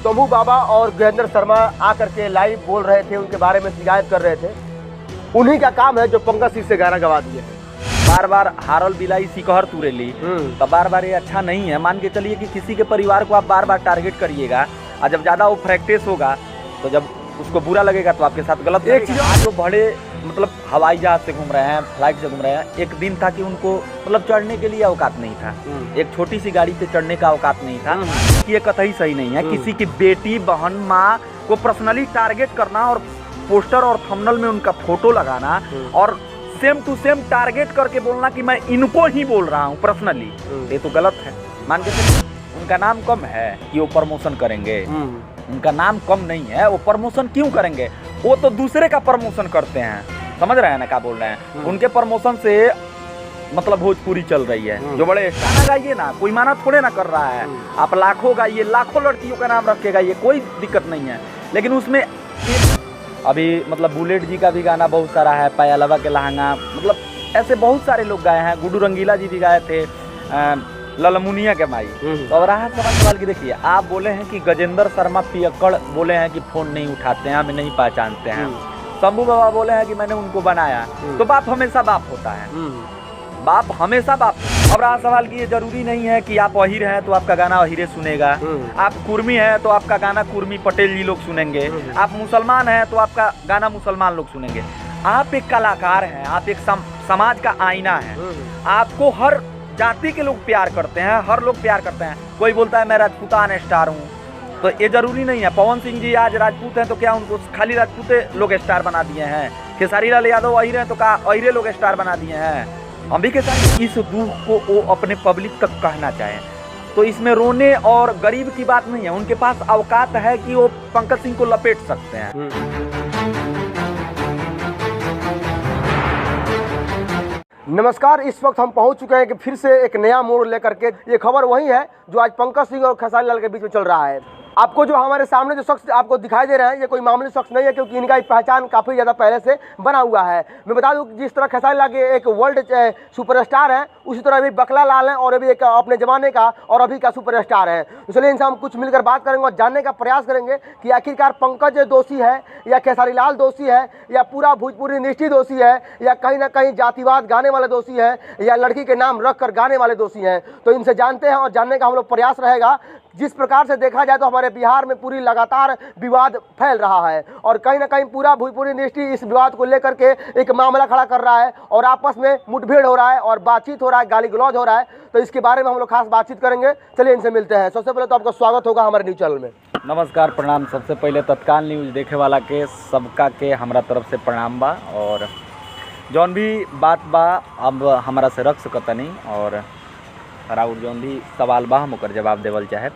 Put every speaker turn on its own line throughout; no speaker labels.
शंभू बाबा और गजेंद्र शर्मा आकर के लाइव बोल रहे थे, उनके बारे में शिकायत कर रहे थे। उन्हीं का काम है जो पंकज सिंह से गाना गवा दिए।
बार बार हारल बिलाई सिकहर तुरेली, तो बार बार ये अच्छा नहीं है। मान के चलिए कि किसी के परिवार को आप बार बार टारगेट करिएगा और जब ज़्यादा वो प्रैक्टिस होगा तो जब उसको बुरा लगेगा तो आपके साथ गलत एक चीज़। जो बड़े मतलब हवाई जहाज से घूम रहे हैं, फ्लाइट से घूम रहे हैं, एक दिन था कि उनको मतलब चढ़ने के लिए औकात नहीं था, एक छोटी सी गाड़ी पे चढ़ने का औकात नहीं था। ये कतई सही नहीं है। किसी की बेटी, बहन, माँ को पर्सनली टारगेट करना और पोस्टर और थंबनेल में उनका फोटो लगाना और सेम टू सेम टारगेट करके बोलना कि मैं इनको ही बोल रहा हूँ पर्सनली, ये तो गलत है। मान के चलिए उनका नाम कम है कि वो प्रमोशन करेंगे, उनका नाम कम नहीं है, वो प्रमोशन क्यों करेंगे? वो तो दूसरे का प्रमोशन करते हैं, समझ रहे हैं ना क्या बोल रहे हैं? उनके प्रमोशन से मतलब भोजपुरी चल रही है। जो बड़े गाना गाइए ना, कोई माना थोड़े ना कर रहा है। आप लाखों गाइए, लाखों लड़कियों का नाम रखेगा, ये कोई दिक्कत नहीं है। लेकिन उसमें अभी मतलब बुलेट जी का भी गाना बहुत सारा है, पायलवा के लहंगा, मतलब ऐसे बहुत सारे लोग गाए हैं। गुड्डू रंगीला जी भी गाए थे, ललमुनिया के माई। तो अब रहा सवाल की देखिए, आप बोले हैं कि गजेंद्र शर्मा पियक्कड़ बोले हैं कि फोन नहीं उठाते हैं, हमें नहीं पहचानते हैं। शंभू बाबा बोले हैं कि मैंने उनको बनाया। तो बाप हमेशा बाप होता है, बाप हमेशा बाप। अब रहा सवाल कि ये जरूरी नहीं है कि आप अहीर हैं तो आपका गाना अहीरे सुनेगा, आप कुर्मी हैं तो आपका गाना कुर्मी पटेल जी लोग सुनेंगे, आप मुसलमान हैं तो आपका गाना मुसलमान लोग सुनेंगे। आप एक कलाकार हैं, आप एक समाज का आईना है। आपको हर जाति के लोग प्यार करते हैं, हर लोग प्यार करते हैं। कोई बोलता है मैं राजपूतान स्टार हूँ, तो ये जरूरी नहीं है। पवन सिंह जी आज राजपूत हैं तो क्या उनको खाली राजपूते लोग स्टार बना दिए हैं? खेसारी लाल यादव अहीर हैं तो क्या अहीरे लोग स्टार बना दिए हैं? हम भी के साथ इस दुख को वो अपने पब्लिक तक कहना चाहें तो इसमें रोने और गरीब की बात नहीं है। उनके पास औकात है कि वो पंकज सिंह को लपेट सकते हैं।
नमस्कार, इस वक्त हम पहुंच चुके हैं कि फिर से एक नया मोड़ लेकर के। ये खबर वही है जो आज पंकज सिंह और खेसारी लाल के बीच में चल रहा है। आपको जो हमारे सामने जो शख्स आपको दिखाई दे रहे हैं, ये कोई मामूली शख्स नहीं है, क्योंकि इनका पहचान काफ़ी ज़्यादा पहले से बना हुआ है। मैं बता दूं कि जिस तरह खेसारी लाल के एक वर्ल्ड सुपरस्टार हैं, उसी तरह अभी बकला लाल हैं और अभी एक अपने ज़माने का और अभी का सुपरस्टार है। इसलिए इनसे हम कुछ मिलकर बात करेंगे और जानने का प्रयास करेंगे कि आखिरकार पंकज दोषी है या खेसारी लाल दोषी है या पूरा भोजपुरी इंडस्ट्री दोषी है या कहीं ना कहीं जातिवाद गाने वाले दोषी है या लड़की के नाम रख कर गाने वाले दोषी हैं। तो इनसे जानते हैं और जानने का हम लोग प्रयास रहेगा। जिस प्रकार से देखा जाए तो हमारे बिहार में पूरी लगातार विवाद फैल रहा है और कहीं ना कहीं पूरा भोजपुरी इंडस्ट्री इस विवाद को लेकर के एक मामला खड़ा कर रहा है और आपस में मुठभेड़ हो रहा है और बातचीत हो रहा है, गाली गलौज हो रहा है। तो इसके बारे में हम लोग खास बातचीत करेंगे। चलिए इनसे मिलते हैं। सबसे पहले तो आपका स्वागत होगा हमारे न्यूज़ चैनल में।
नमस्कार, प्रणाम। सबसे पहले तत्काल न्यूज़ देखे वाला के सबका के हमारा तरफ से प्रणाम बा और जौन भी बात बा अब हमारा से रख सकता नहीं और और जौन भी सवाल बा हम ओकर जवाब देवल चाहे।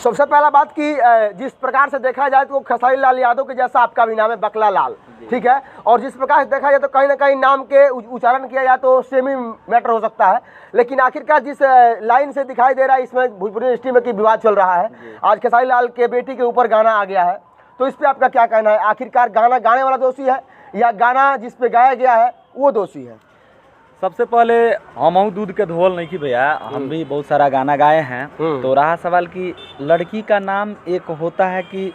सबसे पहला बात कि जिस प्रकार से देखा जाए तो खेसारी लाल यादव के जैसा आपका भी नाम है बकला लाल, ठीक है, और जिस प्रकार से देखा जाए तो कहीं ना कहीं नाम के उच्चारण किया जाए तो सेमी मैटर हो सकता है। लेकिन आखिरकार जिस लाइन से दिखाई दे रहा है इसमें भोजपुरी इंडस्ट्री में की विवाद चल रहा है। आज खेसारी लाल के बेटी के ऊपर गाना आ गया है, तो इस पर आपका क्या कहना है? आखिरकार गाना गाने वाला दोषी है या गाना जिस पे गाया गया है वो दोषी है?
सबसे पहले हम दूध के धोल नहीं की भैया, हम भी बहुत सारा गाना गाए हैं। तो रहा सवाल कि लड़की का नाम एक होता है कि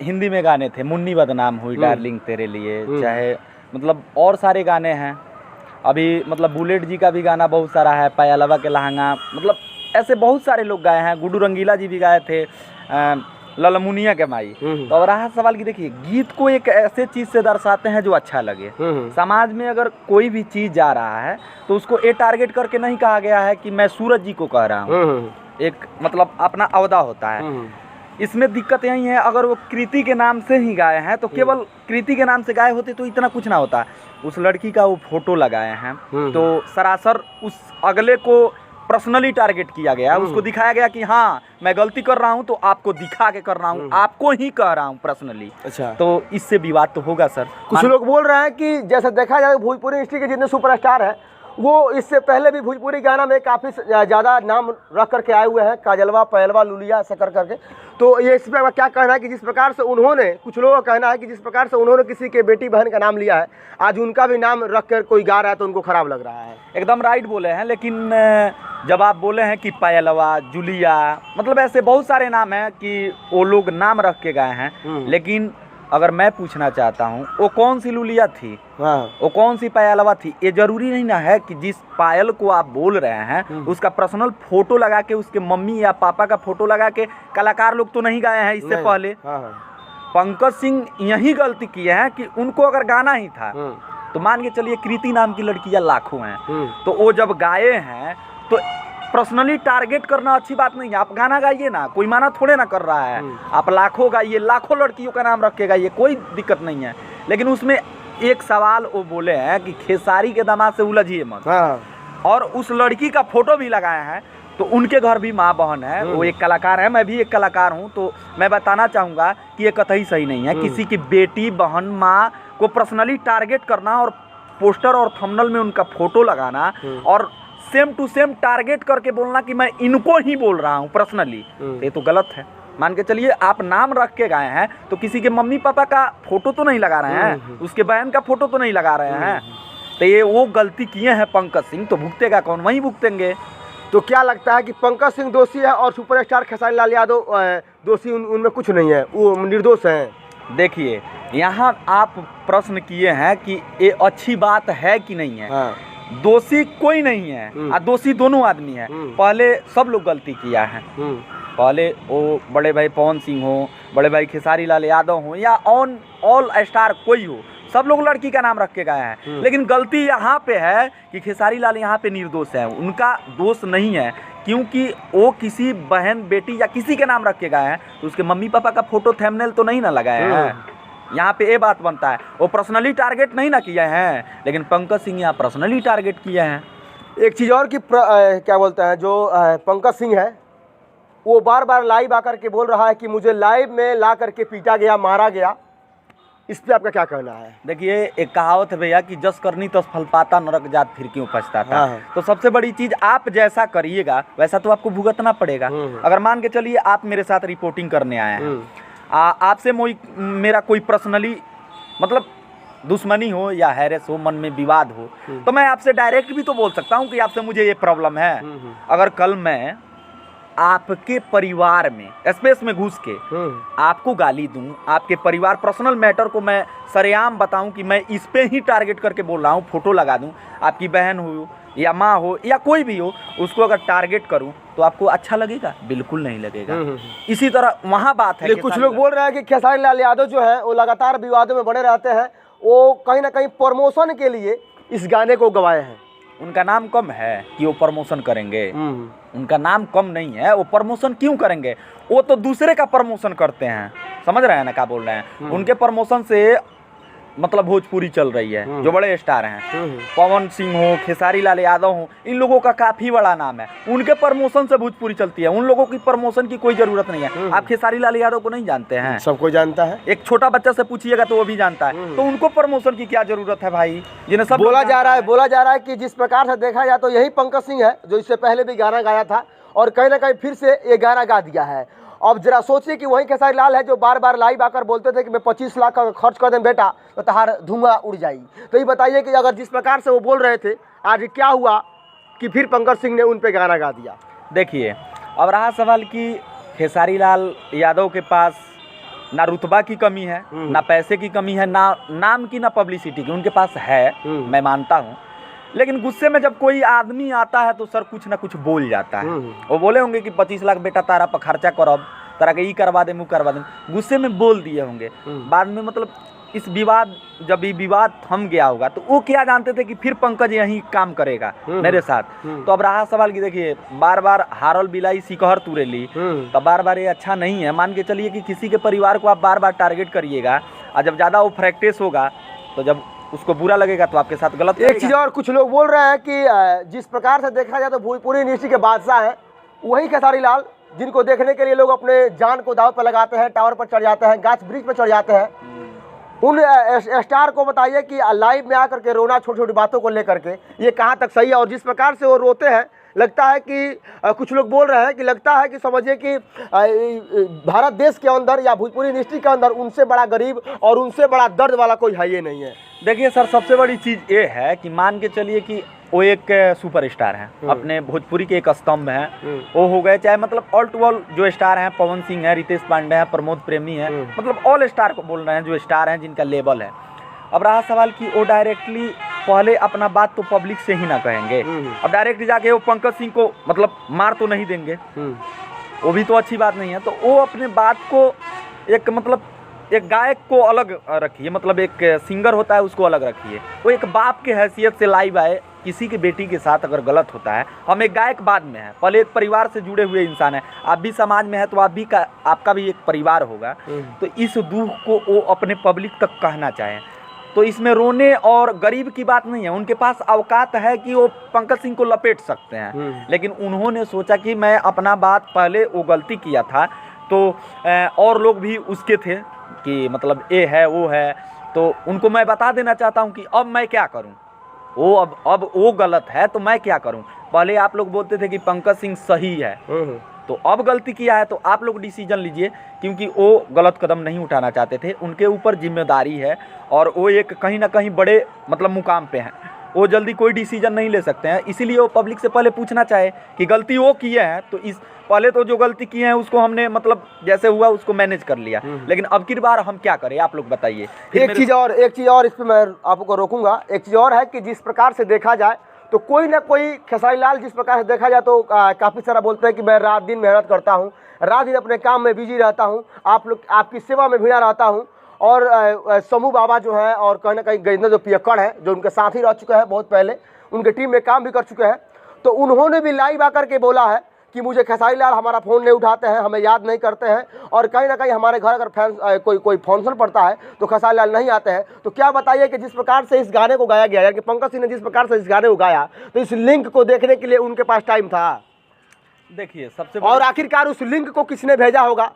हिंदी में गाने थे, मुन्नी बदनाम हुई, डार्लिंग तेरे लिए, चाहे मतलब और सारे गाने हैं। अभी मतलब बुलेट जी का भी गाना बहुत सारा है, पायलवा के लहंगा, मतलब ऐसे बहुत सारे लोग गाए हैं। गुड्डू रंगीला जी भी गाए थे, ललमुनिया के माई। तो अब रहा सवाल की देखिए, गीत को एक ऐसे चीज से दर्शाते हैं जो अच्छा लगे। समाज में अगर कोई भी चीज जा रहा है तो उसको ये टारगेट करके नहीं कहा गया है कि मैं सूरज जी को कह रहा हूँ, एक मतलब अपना अवधा होता है। इसमें दिक्कत यही है, अगर वो कृति के नाम से ही गाए हैं तो केवल कृति के नाम से गाए होते तो इतना कुछ ना होता। उस लड़की का वो फोटो लगाए हैं तो सरासर उस अगले को पर्सनली टारगेट किया गया, उसको दिखाया गया कि हाँ मैं गलती कर रहा हूँ तो आपको दिखा के कर रहा हूँ, आपको ही कह रहा हूँ पर्सनली।
अच्छा,
तो इससे विवाद तो होगा सर।
कुछ लोग बोल रहे हैं कि जैसे देखा जाए भोजपुरी इंडस्ट्री के जितने सुपरस्टार हैं वो इससे पहले भी भोजपुरी गाना में काफ़ी ज़्यादा नाम रख करके आए हुए हैं, काजलवा, पयलवा, लुलिया ऐसा कर करके। तो ये इस पर क्या कहना है कि जिस प्रकार से उन्होंने, कुछ लोगों का कहना है कि जिस प्रकार से उन्होंने किसी के बेटी बहन का नाम लिया है, आज उनका भी नाम रख कर कोई गा रहा है तो उनको खराब लग रहा है।
एकदम राइट बोले हैं, लेकिन जब आप बोले हैं कि पयलवा, जुलिया, मतलब ऐसे बहुत सारे नाम हैं कि वो लोग नाम रख के गए हैं, लेकिन अगर मैं पूछना चाहता हूँ वो कौन सी लुलिया थी, वो कौन सी पायलवा थी? ये जरूरी नहीं ना है कि जिस पायल को आप बोल रहे हैं उसका पर्सनल फोटो लगा के, उसके मम्मी या पापा का फोटो लगा के कलाकार लोग तो नहीं गाए हैं इससे पहले। पंकज सिंह यही गलती किए हैं कि उनको अगर गाना ही था तो मान के चलिए कृति नाम की लड़कियां लाखों हैं, तो वो जब गाए हैं तो पर्सनली टारगेट करना अच्छी बात नहीं है। आप गाना गाइए ना, कोई माना थोड़े ना कर रहा है, आप लाखों गाइए, लाखों लड़कियों का नाम रख के गाइए, कोई दिक्कत नहीं है। लेकिन उसमें एक सवाल वो बोले हैं कि खेसारी के दामाद से उलझिए मत, और उस लड़की का फोटो भी लगाए हैं, तो उनके घर भी माँ बहन है, वो एक कलाकार है, मैं भी एक कलाकार हूँ, तो मैं बताना चाहूँगा कि ये कतई सही नहीं है किसी की बेटी, बहन, माँ को पर्सनली टारगेट करना और पोस्टर और थंबनेल में उनका फोटो लगाना और सेम टू सेम टारगेट करके बोलना कि मैं इनको ही बोल रहा हूँ पर्सनली, ये तो गलत है। मान के चलिए आप नाम रख के गए हैं तो किसी के मम्मी पापा का फोटो तो नहीं लगा रहे हैं, उसके बहन का फोटो तो नहीं लगा रहे हैं, तो ये वो गलती किए हैं पंकज सिंह, तो भुगतेगा कौन? वही भुगतेंगे।
तो क्या लगता है कि पंकज सिंह दोषी है और सुपरस्टार खेसारी लाल यादव दोषी? उनमें कुछ नहीं है, वो निर्दोष हैं।
देखिए, यहाँ आप प्रश्न किए हैं कि ये अच्छी बात है कि नहीं है। दोषी कोई नहीं है, दोषी दोनों आदमी हैं। पहले सब लोग गलती किया है, पहले वो बड़े भाई पवन सिंह हो, बड़े भाई खेसारी लाल यादव हो, या ऑल स्टार कोई हो, सब लोग लड़की का नाम रख के गए हैं। लेकिन गलती यहाँ पे है कि खेसारी लाल यहाँ पे निर्दोष है, उनका दोष नहीं है, क्योंकि वो किसी बहन, बेटी या किसी के नाम रख के गए हैं, तो उसके मम्मी पापा का फोटो थंबनेल तो नहीं ना लगाए हैं। यहाँ पे ये बात बनता है, वो पर्सनली टारगेट नहीं ना किए हैं, लेकिन पंकज सिंह यहाँ पर्सनली टारगेट किए हैं।
एक चीज़ और कि क्या बोलते हैं, जो पंकज सिंह है वो बार बार लाइव आकर के बोल रहा है कि मुझे लाइव में ला करके पीटा गया, मारा गया। इस पर आपका क्या कहना है?
देखिए, एक कहावत है भैया कि जस करनी तस फल पाता, नरक जात फिर क्यों पछताता। तो सबसे बड़ी चीज़, आप जैसा करिएगा वैसा तो आपको भुगतना पड़ेगा। अगर मान के चलिए आप मेरे साथ रिपोर्टिंग करने आए हैं, आपसे मेरा कोई पर्सनली मतलब दुश्मनी हो या हैरेस हो, मन में विवाद हो, तो मैं आपसे डायरेक्ट भी तो बोल सकता हूं कि आपसे मुझे ये प्रॉब्लम है। अगर कल मैं आपके परिवार में स्पेस में घुस के आपको गाली दूं, आपके परिवार पर्सनल मैटर को मैं सरेआम बताऊं कि मैं इस पे ही टारगेट करके बोल रहा हूं, फोटो लगा दूं, आपकी बहन हो या माँ हो या कोई भी हो, उसको अगर टारगेट करूं तो आपको अच्छा लगेगा? बिल्कुल नहीं लगेगा। इसी तरह वहाँ बात है,
कुछ लोग बोल रहे हैं कि खेसारी लाल यादव जो है वो लगातार विवादों में बने रहते हैं, वो कहीं ना कहीं प्रमोशन के लिए इस गाने को गवाए हैं।
उनका नाम कम है कि वो प्रमोशन करेंगे? उनका नाम कम नहीं है, वो प्रमोशन क्यों करेंगे? वो तो दूसरे का प्रमोशन करते हैं, समझ रहे हैं ना क्या बोल रहे हैं? उनके प्रमोशन से मतलब भोजपुरी चल रही है, जो बड़े स्टार हैं, पवन सिंह हो, खेसारी लाल यादव हो, इन लोगों का काफी बड़ा नाम है, उनके प्रमोशन से भोजपुरी चलती है। उन लोगों की प्रमोशन की कोई जरूरत नहीं है। आप खेसारी लाल यादव को नहीं जानते हैं?
सबको जानता है,
एक छोटा बच्चा से पूछिएगा तो वो भी जानता है। तो उनको प्रमोशन की क्या जरूरत है भाई? जिन्हें सब
बोला जा रहा है कि जिस प्रकार से देखा जाए तो यही पंकज सिंह है जो इससे पहले भी गाना गाया था और कहीं ना कहीं फिर से ये गाना गा दिया है। अब जरा सोचिए कि वही खेसारी लाल है जो बार बार लाइव आकर बोलते थे कि मैं 25 लाख का खर्च कर दें बेटा तो तहार धुआं उड़ जाई। तो ये बताइए कि अगर जिस प्रकार से वो बोल रहे थे, आज क्या हुआ कि फिर पंकज सिंह ने उन पे गाना गा दिया।
देखिए, अब रहा सवाल कि खेसारी लाल यादव के पास ना रुतबा की कमी है, ना पैसे की कमी है, ना नाम की, ना पब्लिसिटी की, उनके पास है, मैं मानता हूँ। लेकिन गुस्से में जब कोई आदमी आता है तो सर कुछ ना कुछ बोल जाता है। वो बोले होंगे कि 25 लाख बेटा तारा पर खर्चा करब, तारा के ई करवा दे, मुँह करवा दे, गुस्से में बोल दिए होंगे। बाद में मतलब इस विवाद, जब ये विवाद थम गया होगा तो वो क्या जानते थे कि फिर पंकज यही काम करेगा मेरे साथ। तो अब रहा सवाल कि देखिए, बार बार हारल बिलाई सिकहर तुरेली, तो बार बार ये अच्छा नहीं है। मान के चलिए कि किसी के परिवार को आप बार बार टारगेट करिएगा और जब ज़्यादा वो प्रैक्टिस होगा तो जब उसको बुरा लगेगा तो आपके साथ गलत।
एक चीज़ और, कुछ लोग बोल रहे हैं कि जिस प्रकार से देखा जाए तो भोजपुरी इंडस्ट्री के बादशाह हैं वही खेसारी लाल, जिनको देखने के लिए लोग अपने जान को दाव पर लगाते हैं, टावर पर चढ़ जाते हैं, गाछ वृक्ष पर चढ़ जाते हैं। उन स्टार को बताइए कि लाइव में आकर के रोना छोटी छोटी बातों को लेकर के ये कहाँ तक सही है। और जिस प्रकार से वो रोते हैं लगता है कि कुछ लोग बोल रहे हैं कि लगता है कि समझिए कि भारत देश के अंदर या भोजपुरी इंडस्ट्री के अंदर उनसे बड़ा गरीब और उनसे बड़ा दर्द वाला कोई है ये नहीं है।
देखिए सर, सबसे बड़ी चीज़ ये है कि मान के चलिए कि वो एक सुपरस्टार हैं, अपने भोजपुरी के एक स्तंभ हैं। वो हो गए चाहे मतलब ऑल टू ऑल जो स्टार हैं, पवन सिंह हैं, रितेश पांडे हैं, प्रमोद प्रेमी हैं, मतलब ऑल स्टार को बोल रहे हैं जो स्टार हैं जिनका लेवल है। अब रहा सवाल कि वो डायरेक्टली पहले अपना बात तो पब्लिक से ही ना कहेंगे। अब डायरेक्ट जाके वो पंकज सिंह को मतलब मार तो नहीं देंगे, वो भी तो अच्छी बात नहीं है। तो वो अपने बात को एक मतलब एक गायक को अलग रखिए, मतलब एक सिंगर होता है उसको अलग रखिए। वो एक बाप के हैसियत से लाइव आए, किसी की बेटी के साथ अगर गलत होता है, हम एक गायक बाद में है, पहले एक परिवार से जुड़े हुए इंसान है, आप भी समाज में है तो आप भी आपका भी एक परिवार होगा। तो इस दुख को वो अपने पब्लिक तक कहना चाहें तो इसमें रोने और गरीब की बात नहीं है। उनके पास औकात है कि वो पंकज सिंह को लपेट सकते हैं, लेकिन उन्होंने सोचा कि मैं अपना बात, पहले वो गलती किया था तो और लोग भी उसके थे कि मतलब ये है वो है, तो उनको मैं बता देना चाहता हूँ कि अब मैं क्या करूँ, वो अब वो गलत है तो मैं क्या करूँ। पहले आप लोग बोलते थे कि पंकज सिंह सही है, तो अब गलती किया है तो आप लोग डिसीजन लीजिए, क्योंकि वो गलत कदम नहीं उठाना चाहते थे, उनके ऊपर जिम्मेदारी है और वो एक कहीं ना कहीं बड़े मतलब मुकाम पे हैं, वो जल्दी कोई डिसीजन नहीं ले सकते हैं। इसीलिए वो पब्लिक से पहले पूछना चाहे कि गलती वो किए हैं, तो इस पहले तो जो गलती किए हैं उसको हमने मतलब जैसे हुआ उसको मैनेज कर लिया, लेकिन अब की बार हम क्या करें आप लोग बताइए।
एक चीज़ और इस पर मैं आपको रोकूंगा। एक चीज़ और है कि जिस प्रकार से देखा जाए तो कोई ना कोई खेसारी लाल जिस प्रकार से देखा जाए तो काफ़ी सारा बोलते हैं कि मैं रात दिन मेहनत करता हूँ, रात दिन अपने काम में बिजी रहता हूँ, आप लोग आपकी सेवा में भिड़ा रहता हूँ। और समूह बाबा जो है और कहीं ना कहीं गजेंद्र जो पियक्कड़ है जो उनके साथ ही रह चुके हैं, बहुत पहले उनके टीम में काम भी कर चुके हैं, तो उन्होंने भी लाइव आकर के बोला है कि मुझे खेसारी लाल हमारा फ़ोन नहीं उठाते हैं, हमें याद नहीं करते हैं, और कहीं ना कहीं हमारे घर अगर कोई फंक्शन पड़ता है तो खेसारी लाल नहीं आते हैं। तो क्या बताइए कि जिस प्रकार से इस गाने को गाया गया, यानी कि पंकज सिंह ने जिस प्रकार से इस गाने को गाया, तो इस लिंक को देखने के लिए उनके पास टाइम था।
देखिए सबसे
और आखिरकार उस लिंक को किसने भेजा होगा,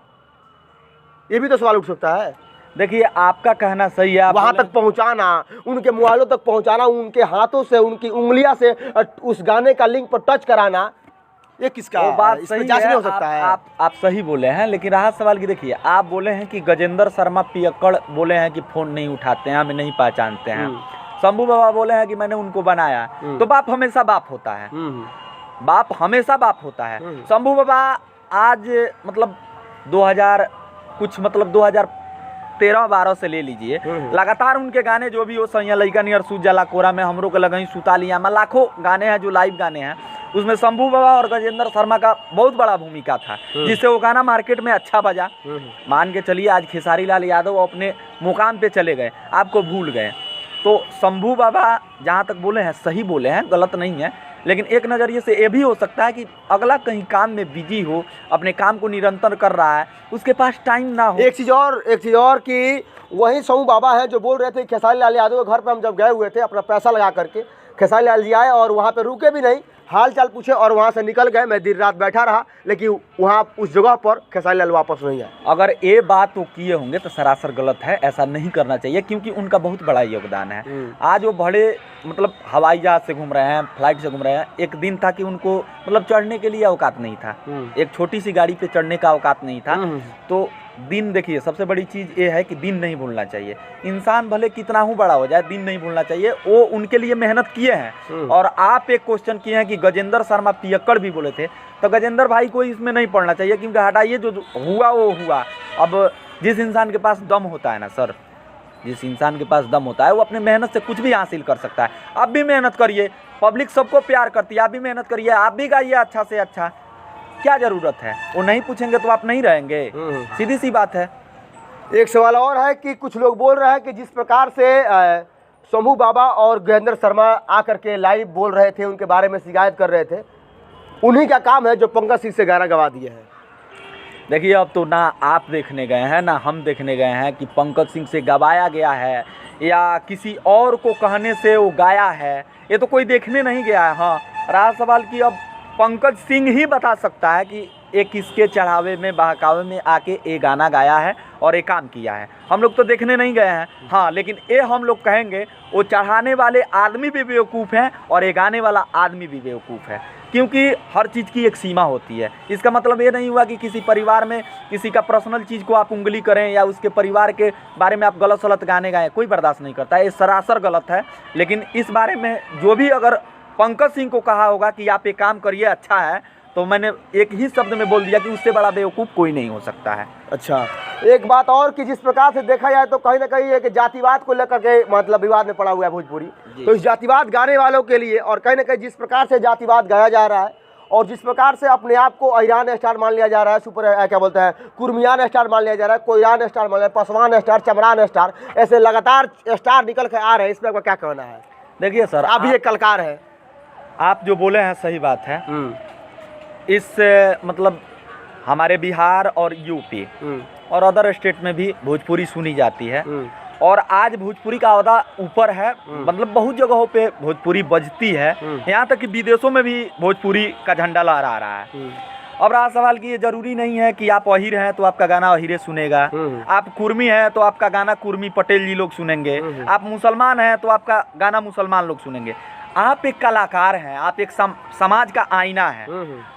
ये भी तो सवाल उठ सकता है।
देखिए आपका कहना सही है,
वहाँ तक पहुँचाना, उनके मोबाइलों तक पहुँचाना, उनके हाथों से उनकी उंगलियां से उस गाने का लिंक पर टच कराना, ये किसका
बात
है?
सही
जांच
है,
नहीं हो सकता है।
आप सही बोले हैं, लेकिन रहा सवाल की देखिए, आप बोले हैं कि गजेंद्र शर्मा पियक्कड़ बोले हैं कि फ़ोन नहीं उठाते हैं, हमें नहीं पहचानते हैं। शंभू बाबा बोले हैं कि मैंने उनको बनाया, तो बाप हमेशा बाप होता है, बाप हमेशा बाप होता है। शंभू बाबा आज मतलब 2013-12 से ले लीजिए, लगातार उनके गाने जो भी हो, सैया लइका नियर सूत जाला कोरा में, हमरों के लगही सुता लिया में, लाखों गाने हैं जो लाइव गाने हैं, उसमें शंभू बाबा और गजेंद्र शर्मा का बहुत बड़ा भूमिका था, जिससे वो गाना मार्केट में अच्छा बजा। मान के चलिए आज खेसारी लाल यादव अपने मुकाम पे चले गए, आपको भूल गए, तो शंभू बाबा जहाँ तक बोले हैं सही बोले हैं, गलत नहीं है, लेकिन एक नज़रिए से ये भी हो सकता है कि अगला कहीं काम में बिजी हो, अपने काम को निरंतर कर रहा है, उसके पास टाइम ना हो।
एक चीज़ और कि वही समूह बाबा है जो बोल रहे थे खेसारी लाल यादव के घर पे हम जब गए हुए थे अपना पैसा लगा करके, खेसारी लाल जी आए और वहाँ पे रुके भी नहीं, हाल चाल पूछे और वहाँ से निकल गए। मैं दिन रात बैठा रहा, लेकिन वहाँ उस जगह पर खेसारी लाल वापस नहीं आए।
अगर ये बात वो किए होंगे तो सरासर गलत है, ऐसा नहीं करना चाहिए, क्योंकि उनका बहुत बड़ा योगदान है। आज वो बड़े मतलब हवाई जहाज से घूम रहे हैं, फ्लाइट से घूम रहे हैं, एक दिन था कि उनको मतलब चढ़ने के लिए औकात नहीं था, एक छोटी सी गाड़ी पे चढ़ने का औकात नहीं था। तो दिन देखिए, सबसे बड़ी चीज़ ये है कि दिन नहीं भूलना चाहिए। इंसान भले कितना ही बड़ा हो जाए, दिन नहीं भूलना चाहिए। वो उनके लिए मेहनत किए हैं। और आप एक क्वेश्चन किए हैं कि गजेंद्र शर्मा पियक्कड़ भी बोले थे, तो गजेंद्र भाई को इसमें नहीं पढ़ना चाहिए, क्योंकि हटाइए, जो हुआ वो हुआ। अब जिस इंसान के पास दम होता है ना सर, जिस इंसान के पास दम होता है वो अपने मेहनत से कुछ भी हासिल कर सकता है। आप भी मेहनत करिए, पब्लिक सबको प्यार करती है, आप भी मेहनत करिए, आप भी गाइए अच्छा से अच्छा, क्या ज़रूरत है? वो नहीं पूछेंगे तो आप नहीं रहेंगे, सीधी सी बात है।
एक सवाल और है कि कुछ लोग बोल रहे हैं कि जिस प्रकार से समूह बाबा और गजेंद्र शर्मा आकर के लाइव बोल रहे थे, उनके बारे में शिकायत कर रहे थे, उन्हीं का काम है जो पंकज सिंह से गाना गवा दिए हैं।
देखिए अब तो ना आप देखने गए हैं ना हम देखने गए हैं कि पंकज सिंह से गवाया गया है या किसी और को कहने से वो गाया है, ये तो कोई देखने नहीं गया है। हाँ, रहा सवाल कि अब पंकज सिंह ही बता सकता है कि एक किसके चढ़ावे में बहकावे में आके ये गाना गाया है और ये काम किया है। हम लोग तो देखने नहीं गए हैं, हाँ, लेकिन ये हम लोग कहेंगे वो चढ़ाने वाले आदमी भी बेवकूफ़ हैं और ये गाने वाला आदमी भी बेवकूफ़ है, क्योंकि हर चीज़ की एक सीमा होती है। इसका मतलब ये नहीं हुआ कि किसी परिवार में किसी का पर्सनल चीज़ को आप उंगली करें या उसके परिवार के बारे में आप गलत सलत गाने गाएं, कोई बर्दाश्त नहीं करता है, ये सरासर गलत है। लेकिन इस बारे में जो भी अगर पंकज सिंह को कहा होगा कि आप ये काम करिए अच्छा है, तो मैंने एक ही शब्द में बोल दिया कि उससे बड़ा बेवकूफ़ कोई नहीं हो सकता है।
अच्छा, एक बात और कि जिस प्रकार से देखा जाए तो कहीं ना कहीं एक जातिवाद को लेकर के मतलब विवाद में पड़ा हुआ है भोजपुरी। तो इस जातिवाद गाने वालों के लिए और कहीं ना कहीं जिस प्रकार से जातिवाद गाया जा रहा है और जिस प्रकार से अपने आप को ईरान स्टार मान लिया जा रहा है, सुपर क्या बोलते हैं कुर्मियान स्टार मान लिया जा रहा है, कोयरान स्टार मान लिया, पासवान स्टार, चमरान स्टार, ऐसे लगातार स्टार निकल के आ रहे हैं, इसमें आपका क्या कहना है?
देखिए सर,
आप भी एक कलाकार है,
आप जो बोले हैं सही बात है। इस मतलब हमारे बिहार और यूपी और अदर स्टेट में भी भोजपुरी सुनी जाती है और आज भोजपुरी का ओहदा ऊपर है, मतलब बहुत जगहों पे भोजपुरी बजती है, यहाँ तक कि विदेशों में भी भोजपुरी का झंडा लहरा रहा है। अब रहा सवाल कि ये जरूरी नहीं है कि आप अहीर हैं तो आपका गाना अहीरे सुनेगा, आप कुर्मी हैं तो आपका गाना कुर्मी पटेल जी लोग सुनेंगे, आप मुसलमान हैं तो आपका गाना मुसलमान लोग सुनेंगे। आप एक कलाकार हैं, आप एक समाज का आईना है,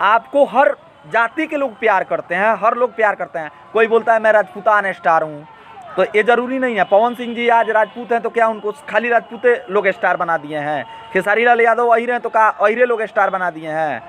आपको हर जाति के लोग प्यार करते हैं, हर लोग प्यार करते हैं। कोई बोलता है मैं राजपूतान स्टार हूँ, तो ये जरूरी नहीं है। पवन सिंह जी आज राजपूत हैं तो क्या उनको खाली राजपूते लोग स्टार बना दिए हैं? खेसारी लाल यादव अहीरे हैं तो क्या अहीरे लोग स्टार बना दिए हैं?